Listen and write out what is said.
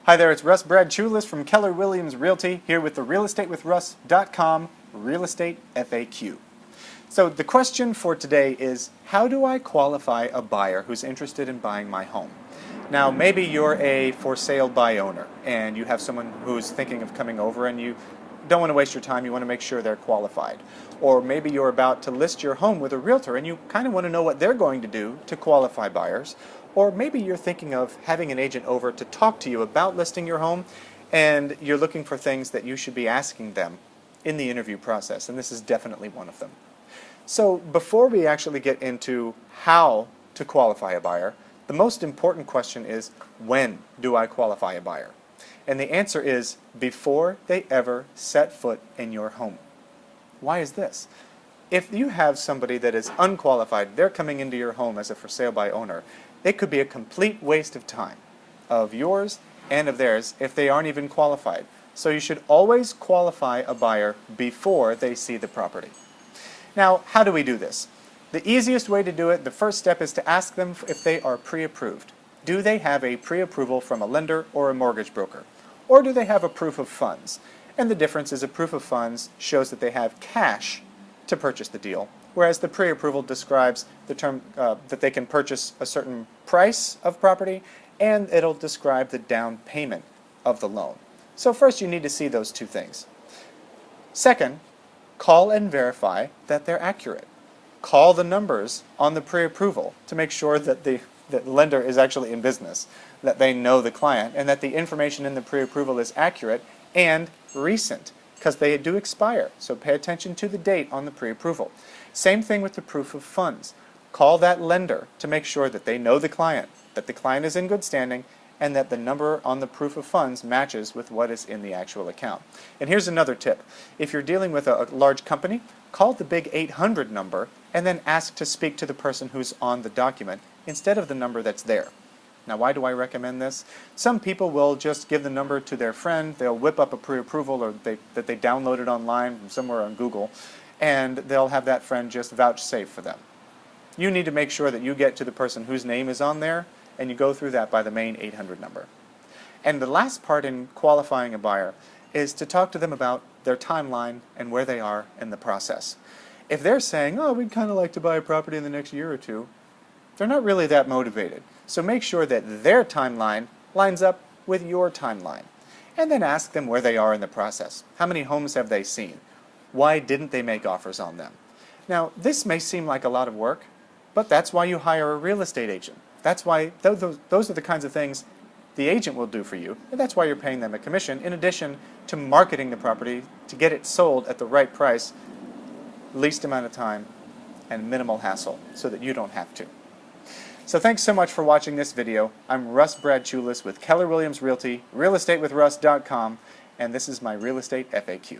Hi there, it's Russ Brad-Chulis from Keller Williams Realty here with the realestatewithruss.com Real Estate FAQ. So the question for today is, how do I qualify a buyer who's interested in buying my home? Now maybe you're a for sale by owner and you have someone who's thinking of coming over and you don't want to waste your time, you want to make sure they're qualified. Or maybe you're about to list your home with a realtor and you kind of want to know what they're going to do to qualify buyers. Or maybe you're thinking of having an agent over to talk to you about listing your home and you're looking for things that you should be asking them in the interview process, and this is definitely one of them. So before we actually get into how to qualify a buyer, the most important question is, when do I qualify a buyer? And the answer is before they ever set foot in your home. Why is this? If you have somebody that is unqualified, they're coming into your home as a for sale by owner, it could be a complete waste of time, of yours and of theirs, if they aren't even qualified. So you should always qualify a buyer before they see the property. Now, how do we do this? The easiest way to do it, the first step, is to ask them if they are pre-approved. Do they have a pre-approval from a lender or a mortgage broker? Or do they have a proof of funds? And the difference is a proof of funds shows that they have cash to purchase the deal, whereas the pre-approval describes the term that they can purchase a certain price of property, and it'll describe the down payment of the loan. So first you need to see those two things. Second, call and verify that they're accurate. Call the numbers on the pre-approval to make sure that the lender is actually in business, that they know the client, and that the information in the pre-approval is accurate and recent, because they do expire, so pay attention to the date on the pre-approval. Same thing with the proof of funds. Call that lender to make sure that they know the client, that the client is in good standing, and that the number on the proof of funds matches with what is in the actual account. And here's another tip. If you're dealing with a large company, call the big 800 number and then ask to speak to the person who's on the document instead of the number that's there. Now, why do I recommend this? Some people will just give the number to their friend, they'll whip up a pre-approval or that they downloaded online from somewhere on Google, and they'll have that friend just vouchsafe for them. You need to make sure that you get to the person whose name is on there, and you go through that by the main 800 number. And the last part in qualifying a buyer is to talk to them about their timeline and where they are in the process. If they're saying, oh, we'd kind of like to buy a property in the next year or two, they're not really that motivated. So make sure that their timeline lines up with your timeline. And then ask them where they are in the process. How many homes have they seen? Why didn't they make offers on them? Now, this may seem like a lot of work, but that's why you hire a real estate agent. That's why those are the kinds of things the agent will do for you, and that's why you're paying them a commission, in addition to marketing the property to get it sold at the right price, least amount of time, and minimal hassle, so that you don't have to. So thanks so much for watching this video. I'm Russ Brad-Chulis with Keller Williams Realty, realestatewithruss.com, and this is my Real Estate FAQ.